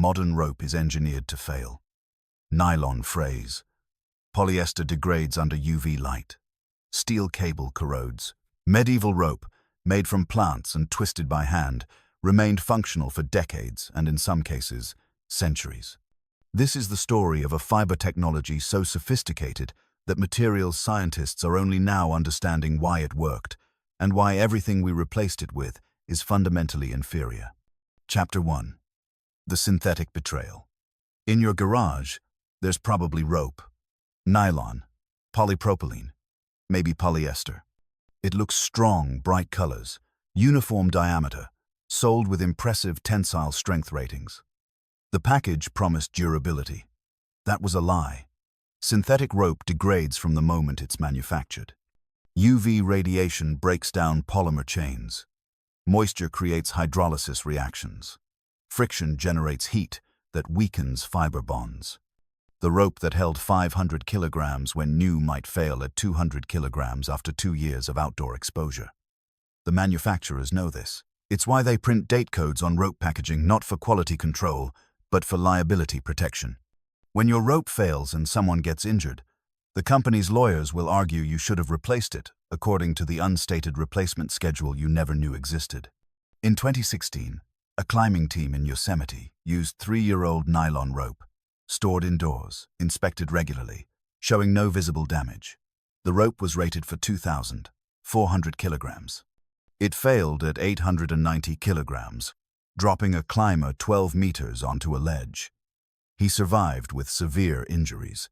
Modern rope is engineered to fail. Nylon frays. Polyester degrades under UV light. Steel cable corrodes. Medieval rope, made from plants and twisted by hand, remained functional for decades and, in some cases, centuries. This is the story of a fiber technology so sophisticated that materials scientists are only now understanding why it worked and why everything we replaced it with is fundamentally inferior. Chapter 1. The Synthetic Betrayal. In your garage, there's probably rope, nylon, polypropylene, maybe polyester. It looks strong, bright colors, uniform diameter, sold with impressive tensile strength ratings. The package promised durability. That was a lie. Synthetic rope degrades from the moment it's manufactured. UV radiation breaks down polymer chains. Moisture creates hydrolysis reactions. Friction generates heat that weakens fiber bonds. The rope that held 500 kilograms when new might fail at 200 kilograms after 2 years of outdoor exposure. The manufacturers know this. It's why they print date codes on rope packaging, not for quality control, but for liability protection. When your rope fails and someone gets injured, the company's lawyers will argue you should have replaced it, according to the unstated replacement schedule you never knew existed. In 2016, a climbing team in Yosemite used 3-year-old nylon rope, stored indoors, inspected regularly, showing no visible damage. The rope was rated for 2,400 kilograms. It failed at 890 kilograms, dropping a climber 12 meters onto a ledge. He survived with severe injuries.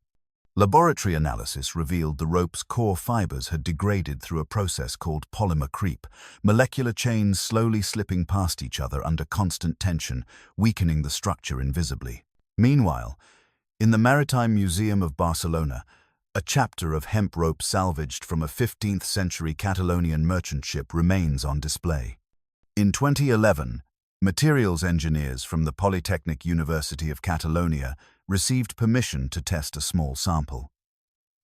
Laboratory analysis revealed the rope's core fibers had degraded through a process called polymer creep, molecular chains slowly slipping past each other under constant tension, weakening the structure invisibly. Meanwhile, in the Maritime Museum of Barcelona, a chapter of hemp rope salvaged from a 15th-century Catalonian merchant ship remains on display. In 2011, materials engineers from the Polytechnic University of Catalonia received permission to test a small sample.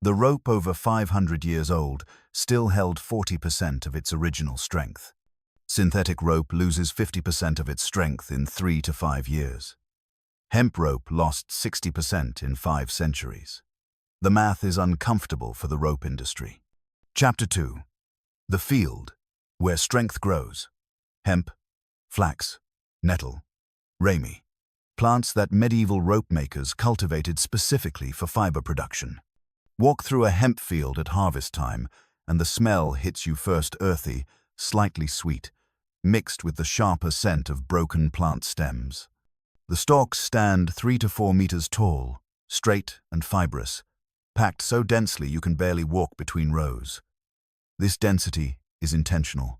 The rope, over 500 years old, still held 40% of its original strength. Synthetic rope loses 50% of its strength in 3 to 5 years. Hemp rope lost 60% in 5 centuries. The math is uncomfortable for the rope industry. Chapter 2. The Field, Where Strength Grows. Hemp, flax, nettle, rami. Plants that medieval rope makers cultivated specifically for fiber production. Walk through a hemp field at harvest time, and the smell hits you first earthy, slightly sweet, mixed with the sharper scent of broken plant stems. The stalks stand 3 to 4 meters tall, straight and fibrous, packed so densely you can barely walk between rows. This density is intentional.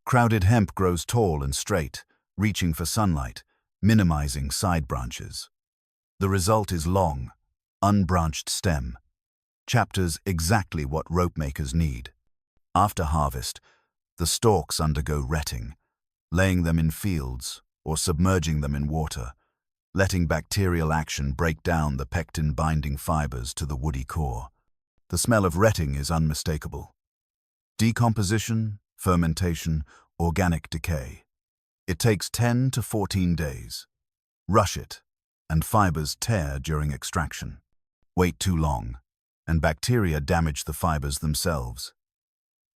Crowded hemp grows tall and straight, reaching for sunlight, minimizing side branches. The result is long, unbranched stem. Chapters exactly what rope makers need. After harvest, the stalks undergo retting, laying them in fields or submerging them in water, letting bacterial action break down the pectin-binding fibers to the woody core. The smell of retting is unmistakable. Decomposition, fermentation, organic decay. It takes 10 to 14 days. Rush it, and fibers tear during extraction. Wait too long, and bacteria damage the fibers themselves.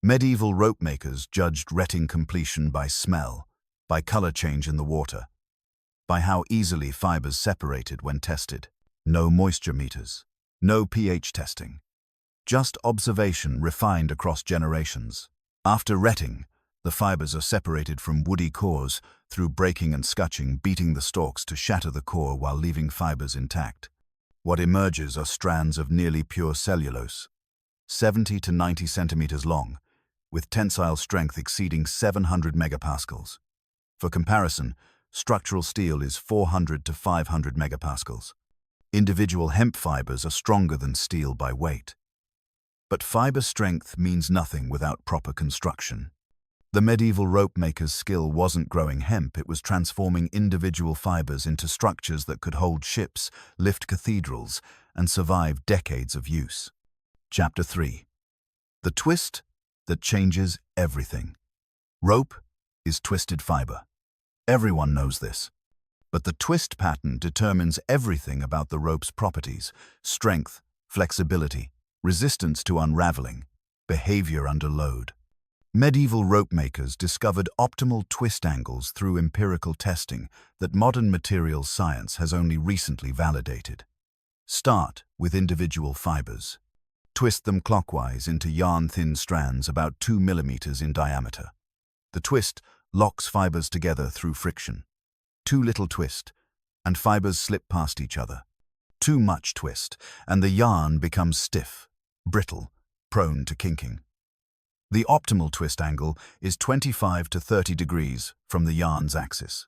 Medieval rope makers judged retting completion by smell, by color change in the water, by how easily fibers separated when tested. No moisture meters, no pH testing. Just observation refined across generations. After retting, the fibers are separated from woody cores through breaking and scutching, beating the stalks to shatter the core while leaving fibers intact. What emerges are strands of nearly pure cellulose, 70 to 90 centimeters long, with tensile strength exceeding 700 megapascals. For comparison, structural steel is 400 to 500 megapascals. Individual hemp fibers are stronger than steel by weight. But fiber strength means nothing without proper construction. The medieval rope maker's skill wasn't growing hemp, it was transforming individual fibers into structures that could hold ships, lift cathedrals, and survive decades of use. Chapter 3. The twist that changes everything. Rope is twisted fiber. Everyone knows this. But the twist pattern determines everything about the rope's properties: strength, flexibility, resistance to unraveling, behavior under load. Medieval rope makers discovered optimal twist angles through empirical testing that modern materials science has only recently validated. Start with individual fibers. Twist them clockwise into yarn-thin strands about 2 millimeters in diameter. The twist locks fibers together through friction. Too little twist, and fibers slip past each other. Too much twist, and the yarn becomes stiff, brittle, prone to kinking. The optimal twist angle is 25 to 30 degrees from the yarn's axis.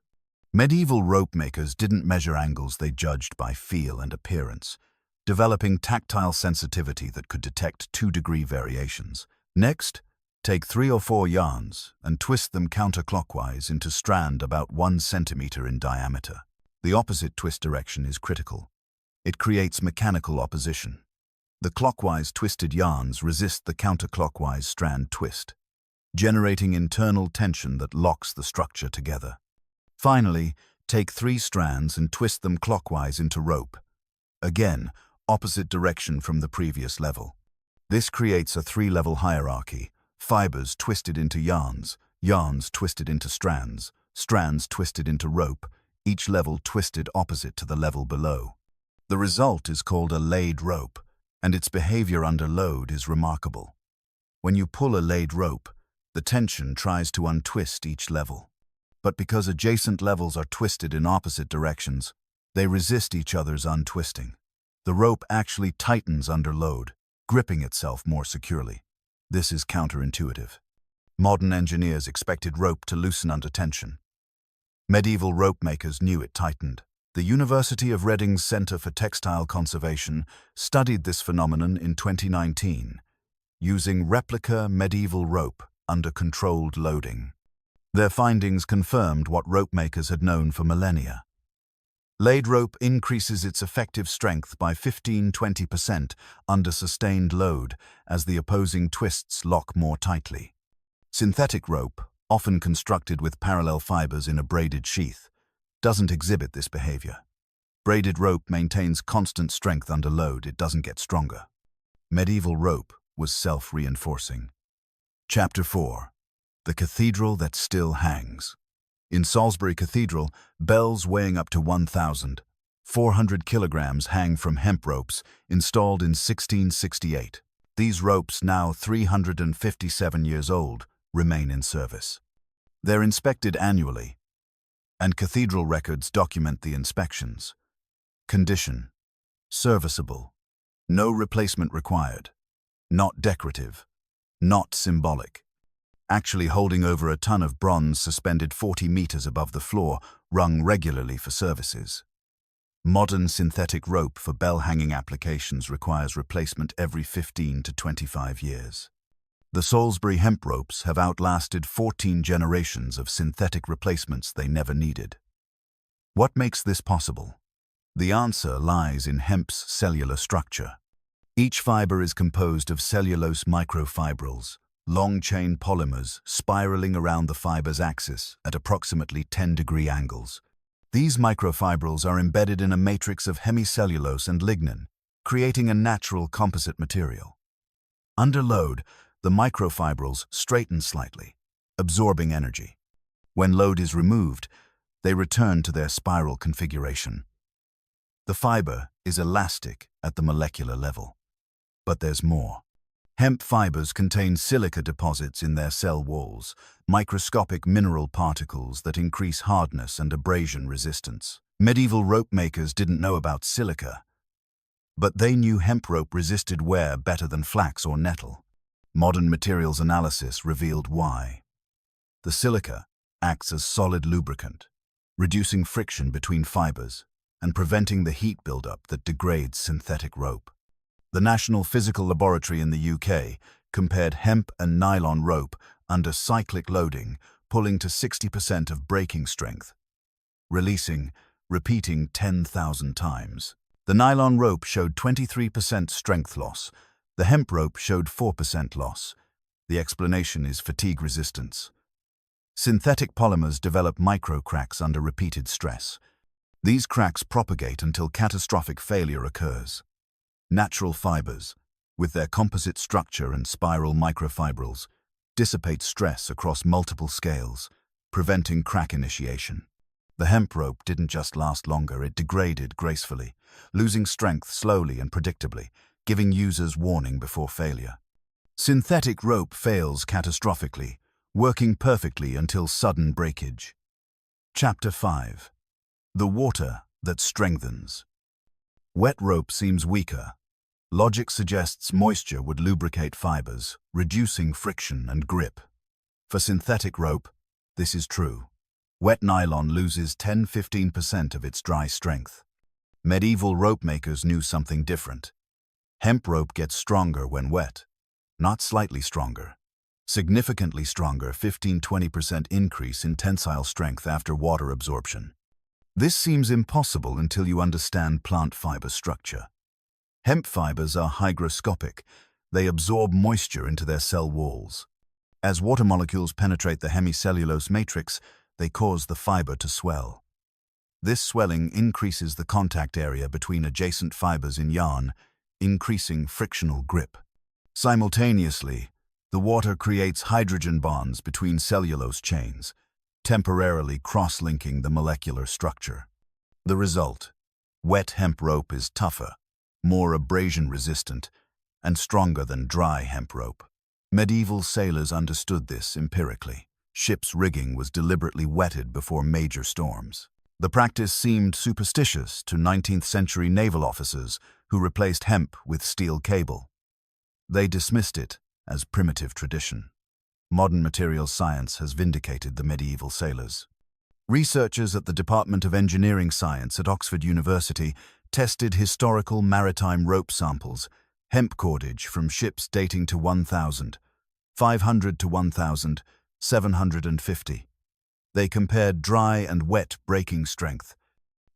Medieval rope makers didn't measure angles, they judged by feel and appearance, developing tactile sensitivity that could detect 2-degree variations. Next, take 3 or 4 yarns and twist them counterclockwise into strand about 1 centimeter in diameter. The opposite twist direction is critical. It creates mechanical opposition. The clockwise twisted yarns resist the counterclockwise strand twist, generating internal tension that locks the structure together. Finally, take 3 strands and twist them clockwise into rope. Again, opposite direction from the previous level. This creates a 3-level hierarchy: fibers twisted into yarns, yarns twisted into strands, strands twisted into rope, each level twisted opposite to the level below. The result is called a laid rope, and its behavior under load is remarkable. When you pull a laid rope, the tension tries to untwist each level. But because adjacent levels are twisted in opposite directions, they resist each other's untwisting. The rope actually tightens under load, gripping itself more securely. This is counterintuitive. Modern engineers expected rope to loosen under tension. Medieval rope makers knew it tightened. The University of Reading's Center for Textile Conservation studied this phenomenon in 2019, using replica medieval rope under controlled loading. Their findings confirmed what rope makers had known for millennia. Laid rope increases its effective strength by 15–20% under sustained load as the opposing twists lock more tightly. Synthetic rope, often constructed with parallel fibers in a braided sheath, doesn't exhibit this behavior. Braided rope maintains constant strength under load, it doesn't get stronger. Medieval rope was self-reinforcing. Chapter 4. The Cathedral That Still Hangs. In Salisbury Cathedral, bells weighing up to 1,400 kilograms hang from hemp ropes installed in 1668. These ropes, now 357 years old, remain in service. They're inspected annually, and cathedral records document the inspections. Condition: serviceable. No replacement required. Not decorative. Not symbolic. Actually holding over a ton of bronze suspended 40 meters above the floor, rung regularly for services. Modern synthetic rope for bell-hanging applications requires replacement every 15 to 25 years. The Salisbury hemp ropes have outlasted 14 generations of synthetic replacements they never needed. What makes this possible? The answer lies in hemp's cellular structure. Each fiber is composed of cellulose microfibrils, long-chain polymers spiraling around the fiber's axis at approximately 10-degree angles. These microfibrils are embedded in a matrix of hemicellulose and lignin, creating a natural composite material. Under load, the microfibrils straighten slightly, absorbing energy. When load is removed, they return to their spiral configuration. The fiber is elastic at the molecular level. But there's more. Hemp fibers contain silica deposits in their cell walls, microscopic mineral particles that increase hardness and abrasion resistance. Medieval rope makers didn't know about silica, but they knew hemp rope resisted wear better than flax or nettle. Modern materials analysis revealed why. The silica acts as solid lubricant, reducing friction between fibers and preventing the heat buildup that degrades synthetic rope. The National Physical Laboratory in the UK compared hemp and nylon rope under cyclic loading, pulling to 60% of breaking strength, repeating 10,000 times. The nylon rope showed 23% strength loss. The hemp rope showed 4% loss. The explanation is fatigue resistance. Synthetic polymers develop micro cracks under repeated stress. These cracks propagate until catastrophic failure occurs. Natural fibers, with their composite structure and spiral microfibrils, dissipate stress across multiple scales, preventing crack initiation. The hemp rope didn't just last longer, it degraded gracefully, losing strength slowly and predictably, giving users warning before failure. Synthetic rope fails catastrophically, working perfectly until sudden breakage. Chapter 5. The water that strengthens. Wet rope seems weaker. Logic suggests moisture would lubricate fibers, reducing friction and grip. For synthetic rope, this is true. Wet nylon loses 10–15% of its dry strength. Medieval rope makers knew something different. Hemp rope gets stronger when wet, not slightly stronger. Significantly stronger, 15–20% increase in tensile strength after water absorption. This seems impossible until you understand plant fiber structure. Hemp fibers are hygroscopic. They absorb moisture into their cell walls. As water molecules penetrate the hemicellulose matrix, they cause the fiber to swell. This swelling increases the contact area between adjacent fibers in yarn, increasing frictional grip. Simultaneously, the water creates hydrogen bonds between cellulose chains, temporarily cross-linking the molecular structure. The result: wet hemp rope is tougher, more abrasion-resistant, and stronger than dry hemp rope. Medieval sailors understood this empirically. Ships' rigging was deliberately wetted before major storms. The practice seemed superstitious to 19th-century naval officers who replaced hemp with steel cable. They dismissed it as primitive tradition. Modern materials science has vindicated the medieval sailors. Researchers at the Department of Engineering Science at Oxford University tested historical maritime rope samples, hemp cordage from ships dating to 1,500 to 1,750. They compared dry and wet breaking strength.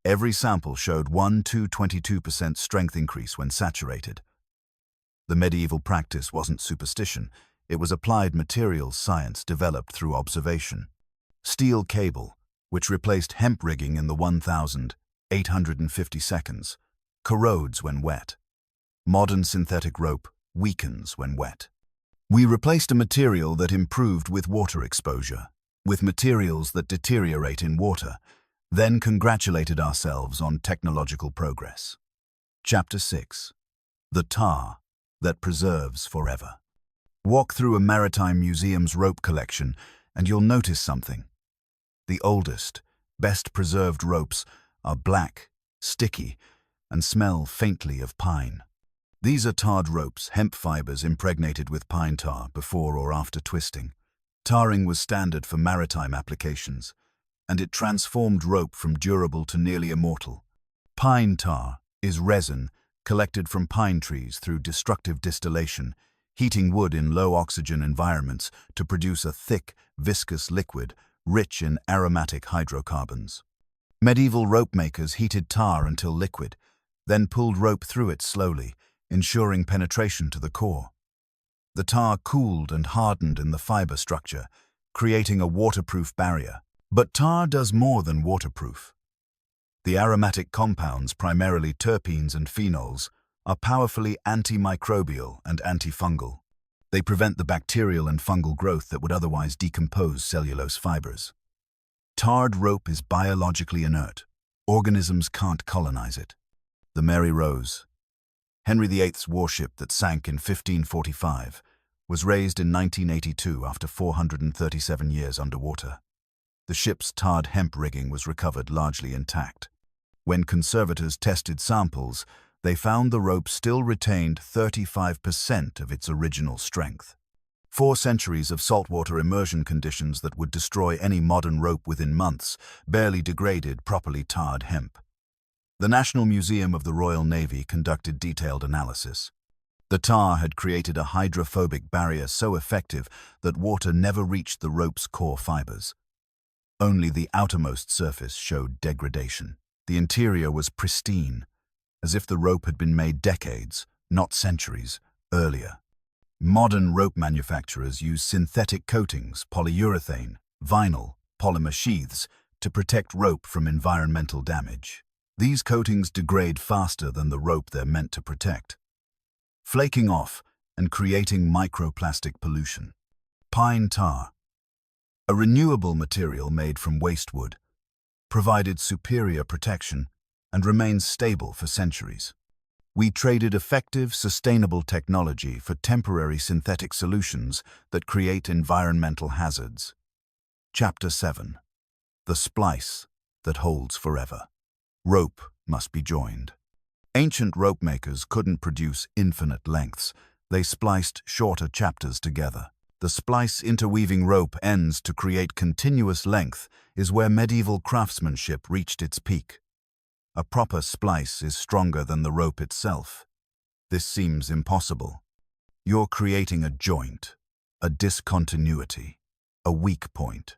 Every sample showed 1–22% strength increase when saturated. The medieval practice wasn't superstition. It was applied materials science developed through observation. Steel cable, which replaced hemp rigging in the 1,850 seconds, corrodes when wet. Modern synthetic rope weakens when wet. We replaced a material that improved with water exposure, with materials that deteriorate in water, then congratulated ourselves on technological progress. Chapter 6. The tar that preserves forever. Walk through a maritime museum's rope collection and you'll notice something. The oldest, best preserved ropes are black, sticky, and smell faintly of pine. These are tarred ropes, hemp fibers impregnated with pine tar before or after twisting. Tarring was standard for maritime applications, and it transformed rope from durable to nearly immortal. Pine tar is resin collected from pine trees through destructive distillation, heating wood in low-oxygen environments to produce a thick, viscous liquid rich in aromatic hydrocarbons. Medieval rope makers heated tar until liquid, then pulled rope through it slowly, ensuring penetration to the core. The tar cooled and hardened in the fiber structure, creating a waterproof barrier. But tar does more than waterproof. The aromatic compounds, primarily terpenes and phenols, are powerfully antimicrobial and antifungal. They prevent the bacterial and fungal growth that would otherwise decompose cellulose fibers. Tarred rope is biologically inert. Organisms can't colonize it. The Mary Rose, Henry VIII's warship that sank in 1545, was raised in 1982 after 437 years underwater. The ship's tarred hemp rigging was recovered largely intact. When conservators tested samples, they found the rope still retained 35% of its original strength. 4 centuries of saltwater immersion conditions that would destroy any modern rope within months barely degraded properly tarred hemp. The National Museum of the Royal Navy conducted detailed analysis. The tar had created a hydrophobic barrier so effective that water never reached the rope's core fibers. Only the outermost surface showed degradation. The interior was pristine, as if the rope had been made decades, not centuries, earlier. Modern rope manufacturers use synthetic coatings, polyurethane, vinyl, polymer sheaths, to protect rope from environmental damage. These coatings degrade faster than the rope they're meant to protect, flaking off and creating microplastic pollution. Pine tar, a renewable material made from waste wood, provided superior protection and remains stable for centuries. We traded effective, sustainable technology for temporary synthetic solutions that create environmental hazards. Chapter 7. The splice that holds forever. Rope must be joined. Ancient rope makers couldn't produce infinite lengths. They spliced shorter chapters together. The splice interweaving rope ends to create continuous length is where medieval craftsmanship reached its peak. A proper splice is stronger than the rope itself. This seems impossible. You're creating a joint, a discontinuity, a weak point.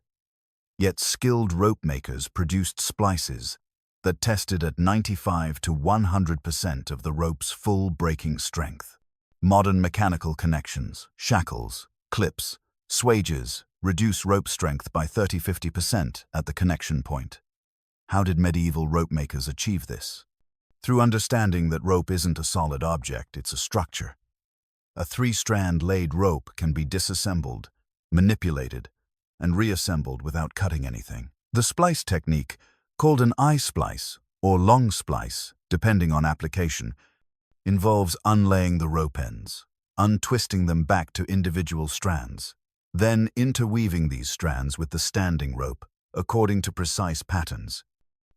Yet skilled rope makers produced splices that tested at 95 to 100% of the rope's full breaking strength. Modern mechanical connections, shackles, clips, swages reduce rope strength by 30–50% at the connection point. How did medieval rope makers achieve this? Through understanding that rope isn't a solid object, it's a structure. A 3-strand laid rope can be disassembled, manipulated, and reassembled without cutting anything. The splice technique, called an I-splice or long splice, depending on application, involves unlaying the rope ends, untwisting them back to individual strands, then interweaving these strands with the standing rope, according to precise patterns.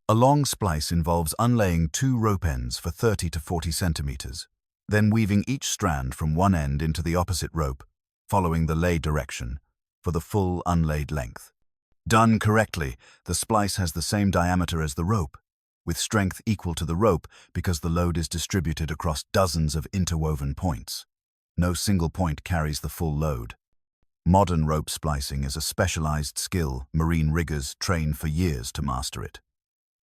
A long splice involves unlaying 2 rope ends for 30 to 40 centimeters, then weaving each strand from one end into the opposite rope, following the lay direction, for the full unlaid length. Done correctly, the splice has the same diameter as the rope, with strength equal to the rope because the load is distributed across dozens of interwoven points. No single point carries the full load. Modern rope splicing is a specialized skill marine riggers train for years to master it.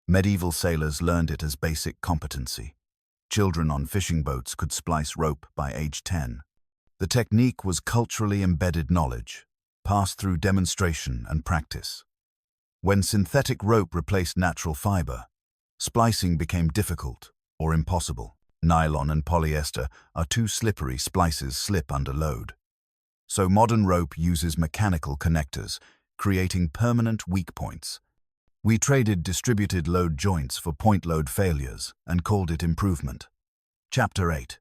Medieval sailors learned it as basic competency. Children on fishing boats could splice rope by age 10. The technique was culturally embedded knowledge, passed through demonstration and practice. When synthetic rope replaced natural fiber, splicing became difficult or impossible. Nylon and polyester are too slippery, splices slip under load. So modern rope uses mechanical connectors, creating permanent weak points. We traded distributed load joints for point load failures and called it improvement. Chapter 8.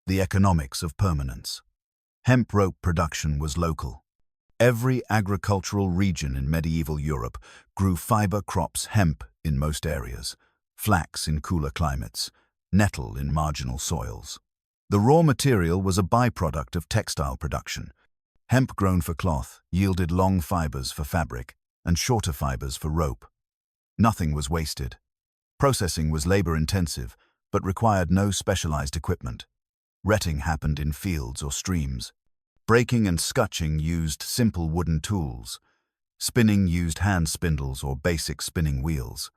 The economics of permanence. Hemp rope production was local. Every agricultural region in medieval Europe grew fiber crops, hemp in most areas, flax in cooler climates, nettle in marginal soils. The raw material was a byproduct of textile production. Hemp grown for cloth yielded long fibers for fabric and shorter fibers for rope. Nothing was wasted. Processing was labor-intensive, but required no specialized equipment. Retting happened in fields or streams. Breaking and scutching used simple wooden tools. Spinning used hand spindles or basic spinning wheels.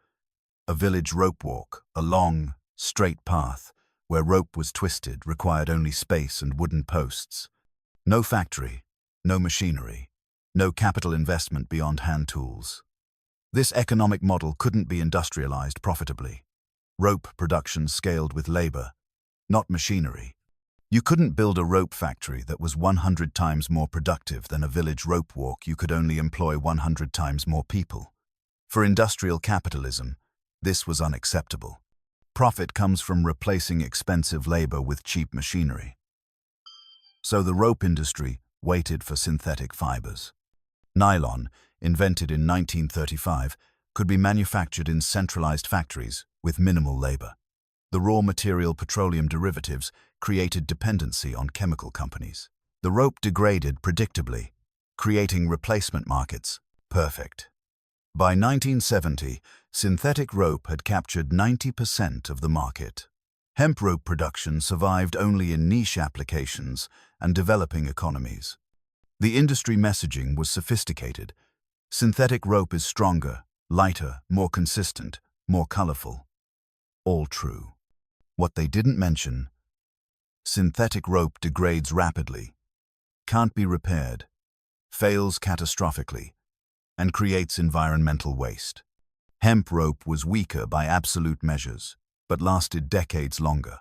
A village rope walk, a long, straight path, where rope was twisted, required only space and wooden posts. No factory, no machinery, no capital investment beyond hand tools. This economic model couldn't be industrialized profitably. Rope production scaled with labor, not machinery. You couldn't build a rope factory that was 100 times more productive than a village rope walk. You could only employ 100 times more people. For industrial capitalism, this was unacceptable. Profit comes from replacing expensive labor with cheap machinery. So the rope industry waited for synthetic fibers. Nylon, invented in 1935, could be manufactured in centralized factories with minimal labor. The raw material petroleum derivatives created dependency on chemical companies. The rope degraded predictably, creating replacement markets. Perfect. By 1970, synthetic rope had captured 90% of the market. Hemp rope production survived only in niche applications and developing economies. The industry messaging was sophisticated. Synthetic rope is stronger, lighter, more consistent, more colorful. All true. What they didn't mention: synthetic rope degrades rapidly, can't be repaired, fails catastrophically, and creates environmental waste. Hemp rope was weaker by absolute measures, but lasted decades longer,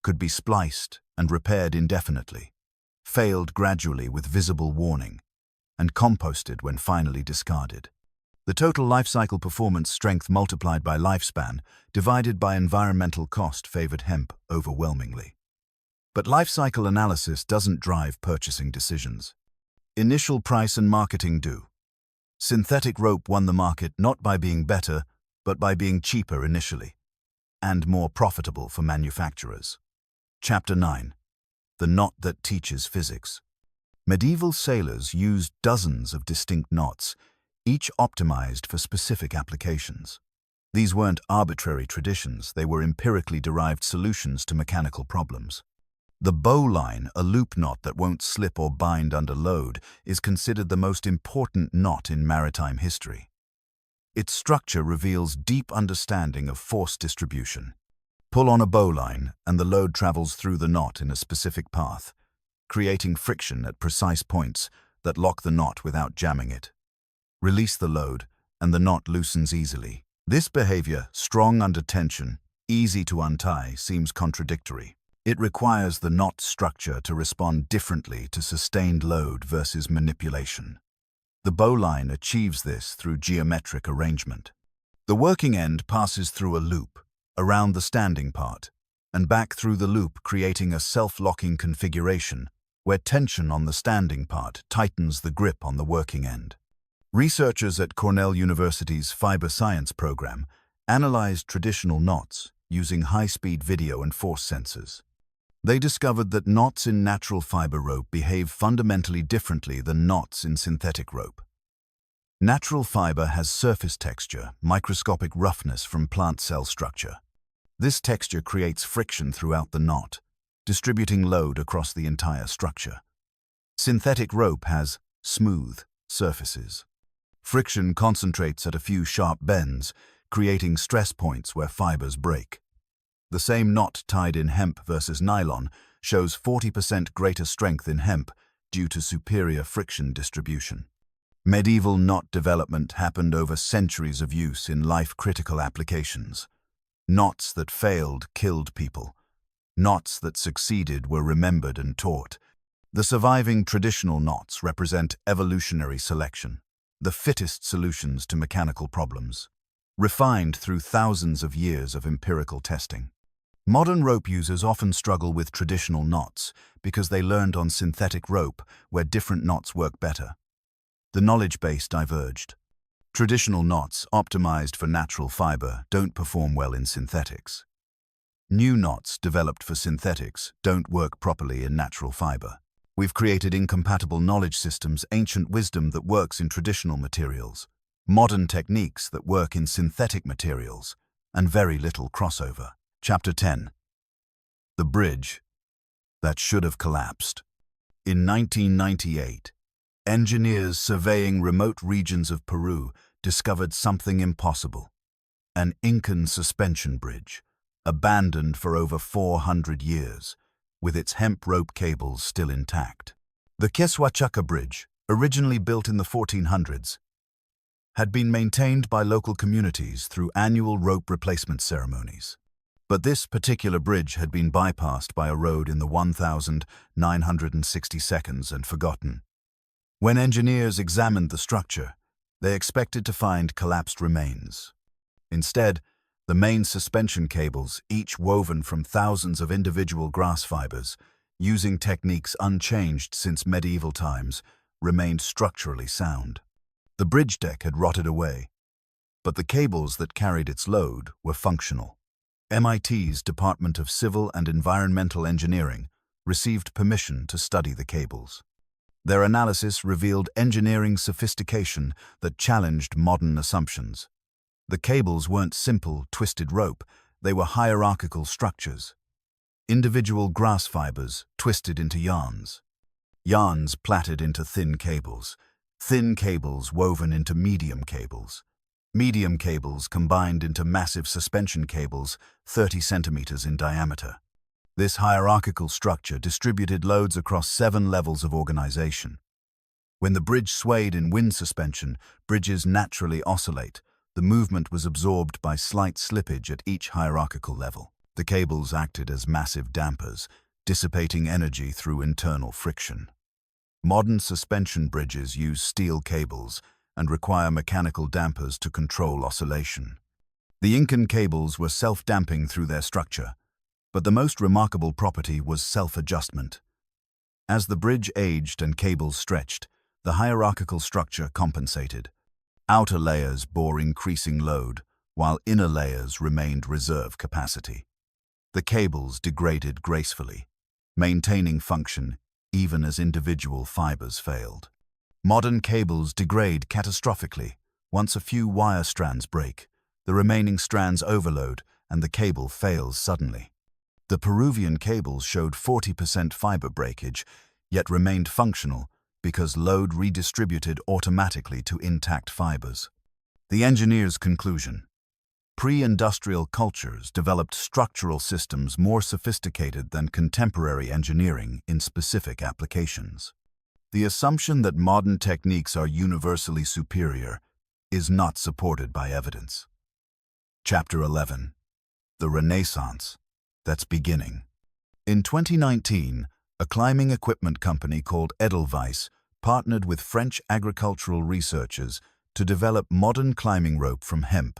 could be spliced and repaired indefinitely, failed gradually with visible warning, and composted when finally discarded. The total life cycle performance strength multiplied by lifespan, divided by environmental cost favored hemp overwhelmingly. But life cycle analysis doesn't drive purchasing decisions. Initial price and marketing do. Synthetic rope won the market not by being better, but by being cheaper initially, and more profitable for manufacturers. Chapter 9. The knot that teaches physics. Medieval sailors used dozens of distinct knots, each optimized for specific applications. These weren't arbitrary traditions, they were empirically derived solutions to mechanical problems. The bowline, a loop knot that won't slip or bind under load, is considered the most important knot in maritime history. Its structure reveals deep understanding of force distribution. Pull on a bowline, and the load travels through the knot in a specific path, creating friction at precise points that lock the knot without jamming it. Release the load, and the knot loosens easily. This behavior, strong under tension, easy to untie, seems contradictory. It requires the knot structure to respond differently to sustained load versus manipulation. The bowline achieves this through geometric arrangement. The working end passes through a loop, around the standing part, and back through the loop, creating a self-locking configuration where tension on the standing part tightens the grip on the working end. Researchers at Cornell University's fiber science program analyzed traditional knots using high-speed video and force sensors. They discovered that knots in natural fiber rope behave fundamentally differently than knots in synthetic rope. Natural fiber has surface texture, microscopic roughness from plant cell structure. This texture creates friction throughout the knot, distributing load across the entire structure. Synthetic rope has smooth surfaces. Friction concentrates at a few sharp bends, creating stress points where fibers break. The same knot tied in hemp versus nylon shows 40% greater strength in hemp due to superior friction distribution. Medieval knot development happened over centuries of use in life-critical applications. Knots that failed killed people. Knots that succeeded were remembered and taught. The surviving traditional knots represent evolutionary selection, the fittest solutions to mechanical problems, refined through thousands of years of empirical testing. Modern rope users often struggle with traditional knots because they learned on synthetic rope where different knots work better. The knowledge base diverged. Traditional knots, optimized for natural fiber, don't perform well in synthetics. New knots, developed for synthetics, don't work properly in natural fiber. We've created incompatible knowledge systems, ancient wisdom that works in traditional materials, modern techniques that work in synthetic materials, and very little crossover. Chapter 10. The bridge that should have collapsed. In 1998, engineers surveying remote regions of Peru discovered something impossible: an Incan suspension bridge, abandoned for over 400 years, with its hemp rope cables still intact. The Queshuachaca Bridge, originally built in the 1400s, had been maintained by local communities through annual rope replacement ceremonies. But this particular bridge had been bypassed by a road in the 1962nd and forgotten. When engineers examined the structure, they expected to find collapsed remains. Instead, the main suspension cables, each woven from thousands of individual grass fibers, using techniques unchanged since medieval times, remained structurally sound. The bridge deck had rotted away, but the cables that carried its load were functional. MIT's Department of Civil and Environmental Engineering received permission to study the cables. Their analysis revealed engineering sophistication that challenged modern assumptions. The cables weren't simple, twisted rope, they were hierarchical structures. Individual grass fibers twisted into yarns. Yarns plaited into thin cables woven into medium cables. Medium cables combined into massive suspension cables 30 centimeters in diameter. This hierarchical structure distributed loads across 7 levels of organization. When the bridge swayed in wind suspension, bridges naturally oscillate, The movement was absorbed by slight slippage at each hierarchical level. The cables acted as massive dampers, dissipating energy through internal friction. Modern suspension bridges use steel cables and require mechanical dampers to control oscillation. The Incan cables were self-damping through their structure, but the most remarkable property was self-adjustment. As the bridge aged and cables stretched, the hierarchical structure compensated. Outer layers bore increasing load, while inner layers remained reserve capacity. The cables degraded gracefully, maintaining function even as individual fibers failed. Modern cables degrade catastrophically. Once a few wire strands break, the remaining strands overload and the cable fails suddenly. The Peruvian cables showed 40% fiber breakage, yet remained functional because load redistributed automatically to intact fibers. The engineer's conclusion: pre-industrial cultures developed structural systems more sophisticated than contemporary engineering in specific applications. The assumption that modern techniques are universally superior is not supported by evidence. Chapter 11. The Renaissance that's beginning. In 2019, a climbing equipment company called Edelweiss partnered with French agricultural researchers to develop modern climbing rope from hemp.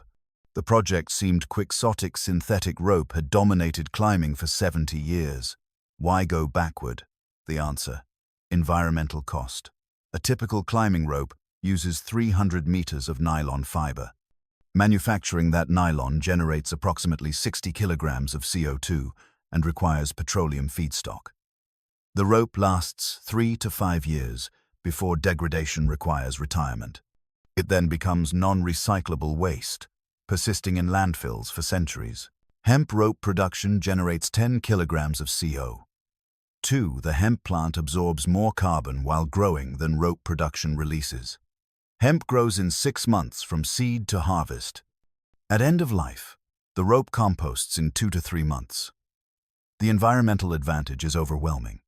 The project seemed quixotic. Synthetic rope had dominated climbing for 70 years. Why go backward? The answer: environmental cost. A typical climbing rope uses 300 meters of nylon fiber. Manufacturing that nylon generates approximately 60 kilograms of CO2 and requires petroleum feedstock. The rope lasts 3 to 5 years before degradation requires retirement. It then becomes non-recyclable waste, persisting in landfills for centuries. Hemp rope production generates 10 kilograms of CO2. The hemp plant absorbs more carbon while growing than rope production releases. Hemp grows in 6 months from seed to harvest. At end of life, the rope composts in 2 to 3 months. The environmental advantage is overwhelming.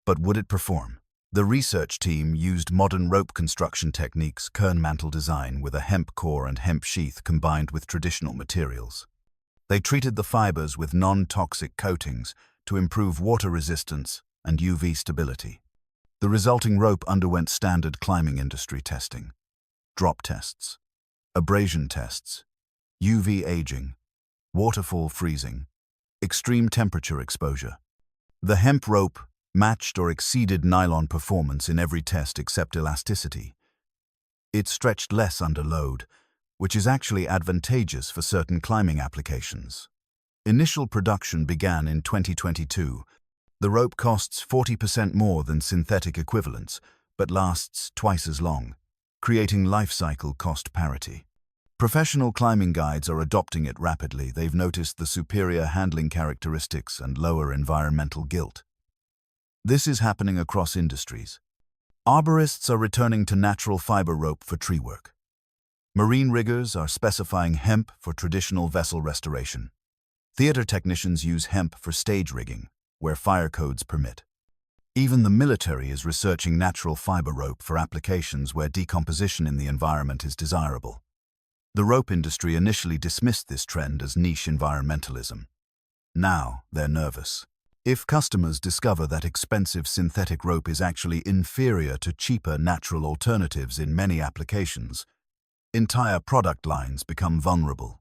But would it perform? The research team used modern rope construction techniques, kern mantle design with a hemp core and hemp sheath combined with traditional materials. They treated the fibers with non-toxic coatings to improve water resistance and UV stability. The resulting rope underwent standard climbing industry testing: drop tests, abrasion tests, UV aging, waterfall freezing, extreme temperature exposure. The hemp rope matched or exceeded nylon performance in every test except elasticity. It stretched less under load, which is actually advantageous for certain climbing applications. Initial production began in 2022. The rope costs 40% more than synthetic equivalents, but lasts twice as long, creating life cycle cost parity. Professional climbing guides are adopting it rapidly. They've noticed the superior handling characteristics and lower environmental guilt. This is happening across industries. Arborists are returning to natural fiber rope for tree work. Marine riggers are specifying hemp for traditional vessel restoration. Theater technicians use hemp for stage rigging, where fire codes permit. Even the military is researching natural fiber rope for applications where decomposition in the environment is desirable. The rope industry initially dismissed this trend as niche environmentalism. Now they're nervous. If customers discover that expensive synthetic rope is actually inferior to cheaper natural alternatives in many applications, entire product lines become vulnerable.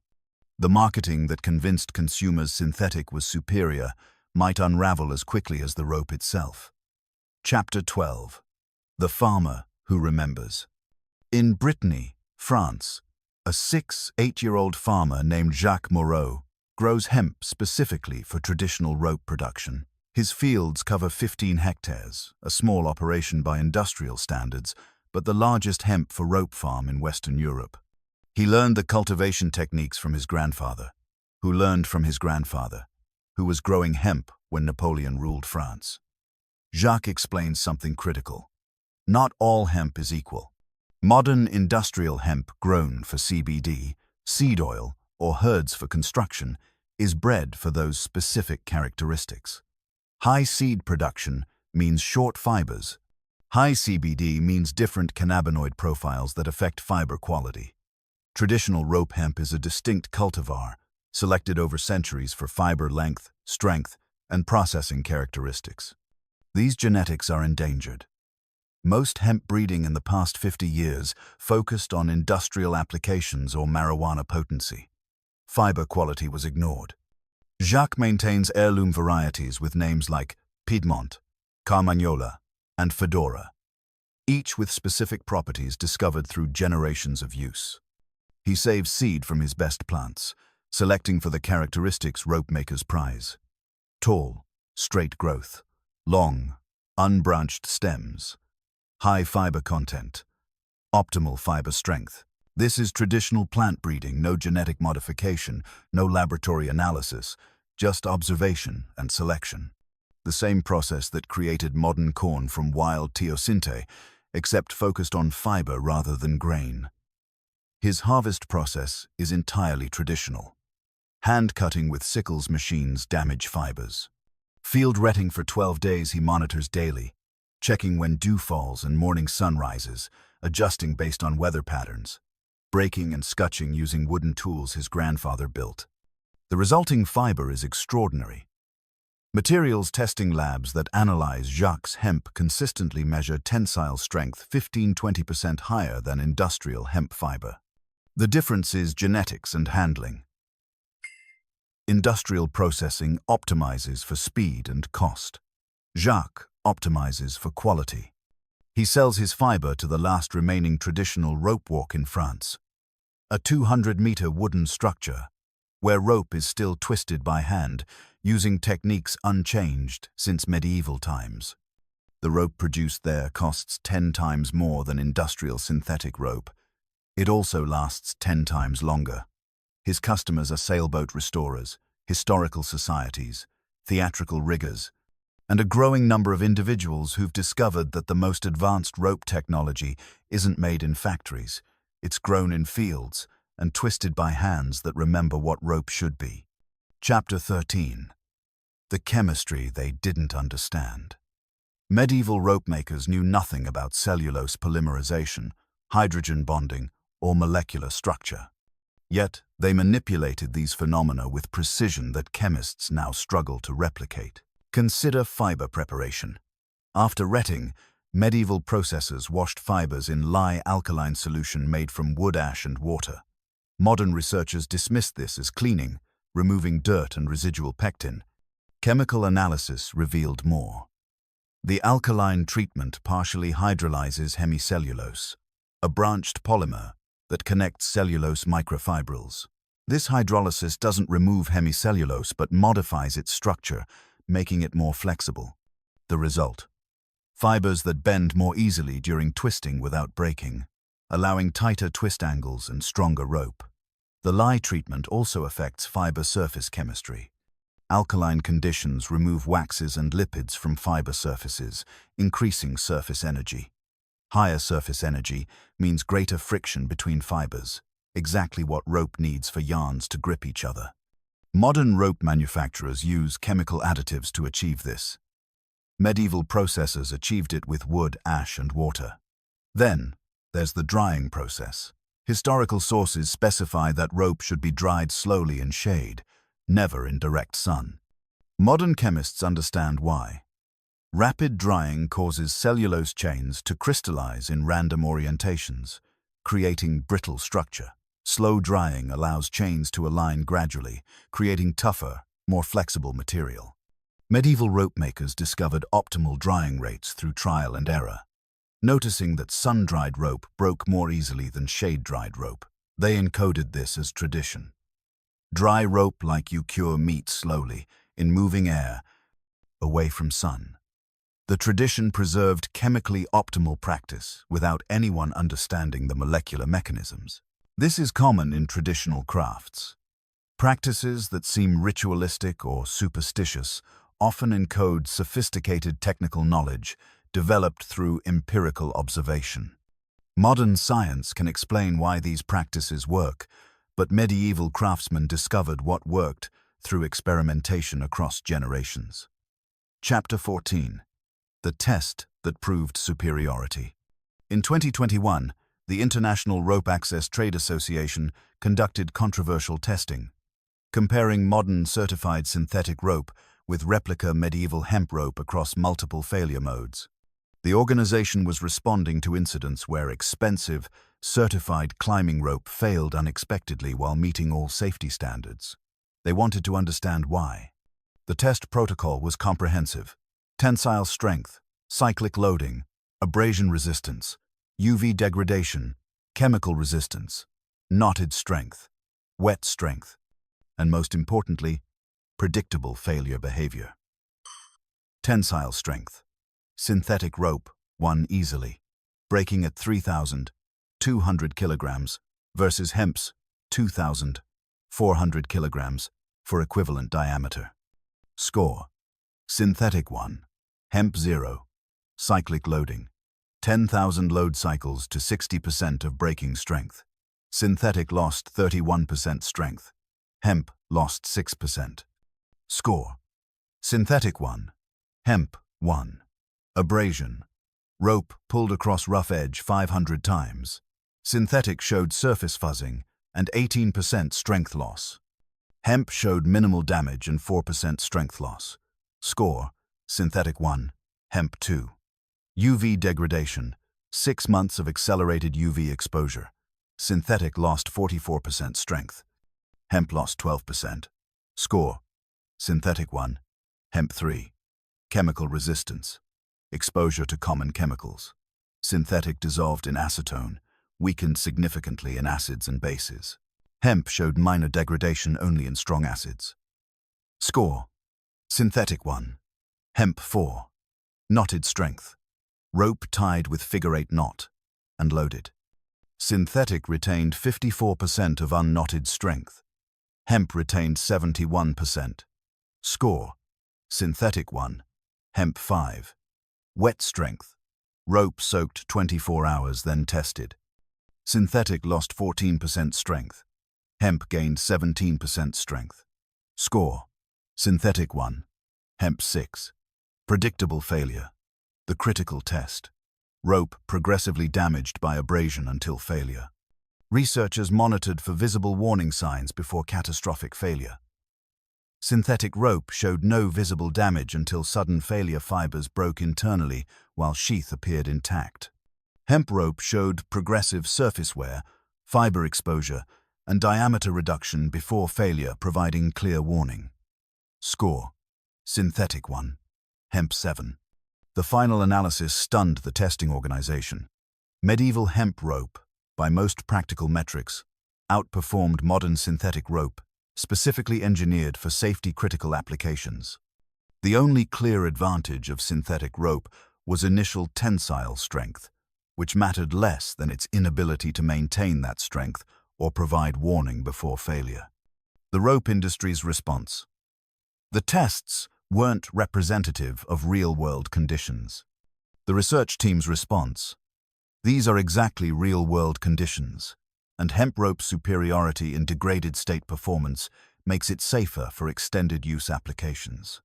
The marketing that convinced consumers synthetic was superior might unravel as quickly as the rope itself. Chapter 12. The Farmer Who Remembers. In Brittany, France, a 8-year-old farmer named Jacques Moreau grows hemp specifically for traditional rope production. His fields cover 15 hectares, a small operation by industrial standards, but the largest hemp for rope farm in Western Europe. He learned the cultivation techniques from his grandfather, who learned from his grandfather, who was growing hemp when Napoleon ruled France. Jacques explains something critical. Not all hemp is equal. Modern industrial hemp grown for CBD, seed oil, or herds for construction is bred for those specific characteristics. High seed production means short fibers. High CBD means different cannabinoid profiles that affect fiber quality. Traditional rope hemp is a distinct cultivar, selected over centuries for fiber length, strength, and processing characteristics. These genetics are endangered. Most hemp breeding in the past 50 years focused on industrial applications or marijuana potency. Fiber quality was ignored. Jacques maintains heirloom varieties with names like Piedmont, Carmagnola, and Fedora, each with specific properties discovered through generations of use. He saves seed from his best plants, selecting for the characteristics rope makers prize: tall, straight growth, long, unbranched stems, high fiber content, optimal fiber strength. This is traditional plant breeding, no genetic modification, no laboratory analysis, just observation and selection. The same process that created modern corn from wild teosinte, except focused on fiber rather than grain. His harvest process is entirely traditional. Hand cutting with sickles machines damage fibers. Field retting for 12 days he monitors daily, checking when dew falls and morning sun rises, adjusting based on weather patterns, breaking and scutching using wooden tools his grandfather built. The resulting fiber is extraordinary. Materials testing labs that analyze Jacques' hemp consistently measure tensile strength 15–20% higher than industrial hemp fiber. The difference is genetics and handling. Industrial processing optimizes for speed and cost. Jacques optimizes for quality. He sells his fiber to the last remaining traditional rope walk in France, a 200-meter wooden structure where rope is still twisted by hand, using techniques unchanged since medieval times. The rope produced there costs 10 times more than industrial synthetic rope. It also lasts 10 times longer. His customers are sailboat restorers, historical societies, theatrical riggers, and a growing number of individuals who've discovered that the most advanced rope technology isn't made in factories. It's grown in fields and twisted by hands that remember what rope should be. Chapter 13. The chemistry they didn't understand. Medieval rope makers knew nothing about cellulose polymerization, hydrogen bonding, or molecular structure. Yet, they manipulated these phenomena with precision that chemists now struggle to replicate. Consider fiber preparation. After retting, medieval processors washed fibers in lye alkaline solution made from wood ash and water. Modern researchers dismissed this as cleaning, removing dirt and residual pectin. Chemical analysis revealed more. The alkaline treatment partially hydrolyzes hemicellulose, a branched polymer that connects cellulose microfibrils. This hydrolysis doesn't remove hemicellulose but modifies its structure, making it more flexible. The result: fibers that bend more easily during twisting without breaking, allowing tighter twist angles and stronger rope. The lye treatment also affects fiber surface chemistry. Alkaline conditions remove waxes and lipids from fiber surfaces, increasing surface energy. Higher surface energy means greater friction between fibers, exactly what rope needs for yarns to grip each other. Modern rope manufacturers use chemical additives to achieve this. Medieval processors achieved it with wood, ash, and water. Then, there's the drying process. Historical sources specify that rope should be dried slowly in shade, never in direct sun. Modern chemists understand why. Rapid drying causes cellulose chains to crystallize in random orientations, creating brittle structure. Slow drying allows chains to align gradually, creating tougher, more flexible material. Medieval rope makers discovered optimal drying rates through trial and error. Noticing that sun-dried rope broke more easily than shade-dried rope, they encoded this as tradition. Dry rope like you cure meat slowly, in moving air, away from sun. The tradition preserved chemically optimal practice without anyone understanding the molecular mechanisms. This is common in traditional crafts. Practices that seem ritualistic or superstitious often encode sophisticated technical knowledge developed through empirical observation. Modern science can explain why these practices work, but medieval craftsmen discovered what worked through experimentation across generations. Chapter 14. The test that proved superiority. In 2021, the International Rope Access Trade Association conducted controversial testing, comparing modern certified synthetic rope with replica medieval hemp rope across multiple failure modes. The organization was responding to incidents where expensive, certified climbing rope failed unexpectedly while meeting all safety standards. They wanted to understand why. The test protocol was comprehensive: tensile strength, cyclic loading, abrasion resistance, UV degradation, chemical resistance, knotted strength, wet strength, and most importantly, predictable failure behavior. Tensile strength. Synthetic rope won easily, breaking at 3,200 kilograms versus hemp's 2,400 kilograms for equivalent diameter. Score: synthetic 1, hemp 0, cyclic loading, 10,000 load cycles to 60% of breaking strength. Synthetic lost 31% strength, hemp lost 6%. Score: synthetic 1, hemp 1, abrasion, rope pulled across rough edge 500 times. Synthetic showed surface fuzzing and 18% strength loss. Hemp showed minimal damage and 4% strength loss. Score: synthetic 1, hemp 2. UV degradation, 6 months of accelerated UV exposure. Synthetic lost 44% strength. Hemp lost 12%. Score: synthetic 1, hemp 3. Chemical resistance, exposure to common chemicals. Synthetic dissolved in acetone, weakened significantly in acids and bases. Hemp showed minor degradation only in strong acids. Score: synthetic 1, hemp 4. Knotted strength, rope tied with figure-8 knot and loaded. Synthetic retained 54% of unknotted strength. Hemp retained 71%. Score: synthetic 1, hemp 5. Wet strength, rope soaked 24 hours then tested. Synthetic lost 14% strength. Hemp gained 17% strength. Score: synthetic 1, hemp 6. Predictable failure, the critical test. Rope progressively damaged by abrasion until failure. Researchers monitored for visible warning signs before catastrophic failure. Synthetic rope showed no visible damage until sudden failure. Fibers broke internally while sheath appeared intact. Hemp rope showed progressive surface wear, fiber exposure, and diameter reduction before failure, providing clear warning. Score: synthetic 1, hemp 7. The final analysis stunned the testing organization. Medieval hemp rope, by most practical metrics, outperformed modern synthetic rope, specifically engineered for safety-critical applications. The only clear advantage of synthetic rope was initial tensile strength, which mattered less than its inability to maintain that strength or provide warning before failure. The rope industry's response. The tests weren't representative of real-world conditions. The research team's response. These are exactly real-world conditions, and hemp rope's superiority in degraded state performance makes it safer for extended use applications.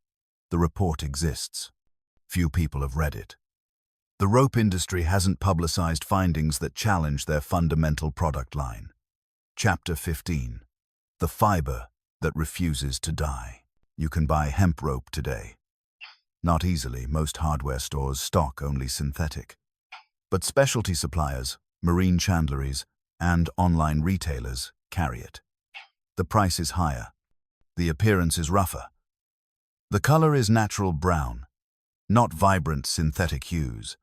The report exists. Few people have read it. The rope industry hasn't publicized findings that challenge their fundamental product line. Chapter 15. The fiber that refuses to die. You can buy hemp rope today. Not easily. Most hardware stores stock only synthetic. But specialty suppliers, marine chandleries, and online retailers carry it. The price is higher. The appearance is rougher. The color is natural brown, not vibrant synthetic hues.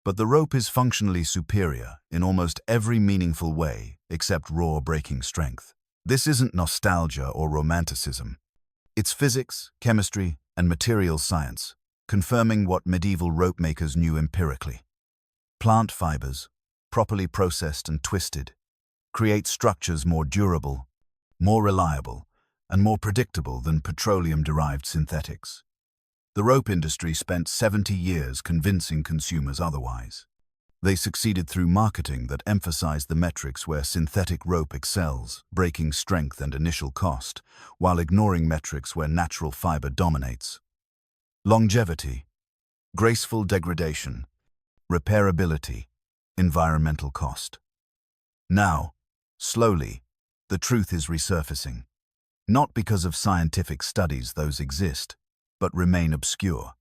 But the rope is functionally superior in almost every meaningful way except raw breaking strength. This isn't nostalgia or romanticism. It's physics, chemistry, and materials science, confirming what medieval rope makers knew empirically. Plant fibers, properly processed and twisted, create structures more durable, more reliable, and more predictable than petroleum-derived synthetics. The rope industry spent 70 years convincing consumers otherwise. They succeeded through marketing that emphasized the metrics where synthetic rope excels, breaking strength and initial cost, while ignoring metrics where natural fiber dominates. Longevity, graceful degradation, repairability, environmental cost. Now, slowly, the truth is resurfacing. Not because of scientific studies, those exist, but remain obscure.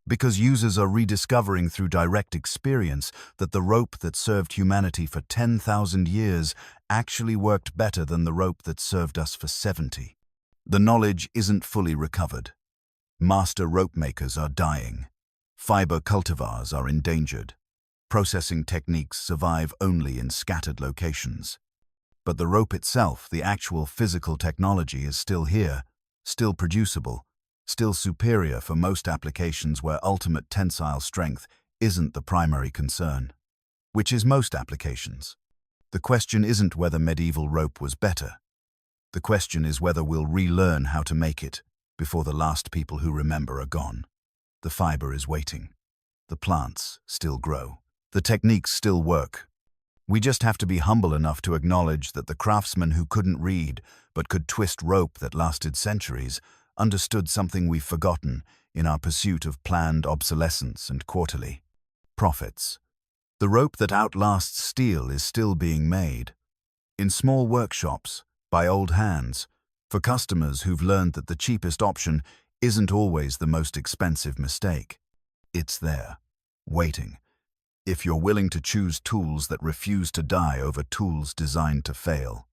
Because users are rediscovering through direct experience that the rope that served humanity for 10,000 years actually worked better than the rope that served us for 70. The knowledge isn't fully recovered. Master rope makers are dying. Fiber cultivars are endangered. Processing techniques survive only in scattered locations. But the rope itself, the actual physical technology, is still here, still producible, still superior for most applications where ultimate tensile strength isn't the primary concern. Which is most applications. The question isn't whether medieval rope was better. The question is whether we'll relearn how to make it before the last people who remember are gone. The fiber is waiting. The plants still grow. The techniques still work. We just have to be humble enough to acknowledge that the craftsmen who couldn't read but could twist rope that lasted centuries understood something we've forgotten in our pursuit of planned obsolescence and quarterly profits. The rope that outlasts steel is still being made. In small workshops, by old hands, for customers who've learned that the cheapest option isn't always the most expensive mistake. It's there, waiting, if you're willing to choose tools that refuse to die over tools designed to fail.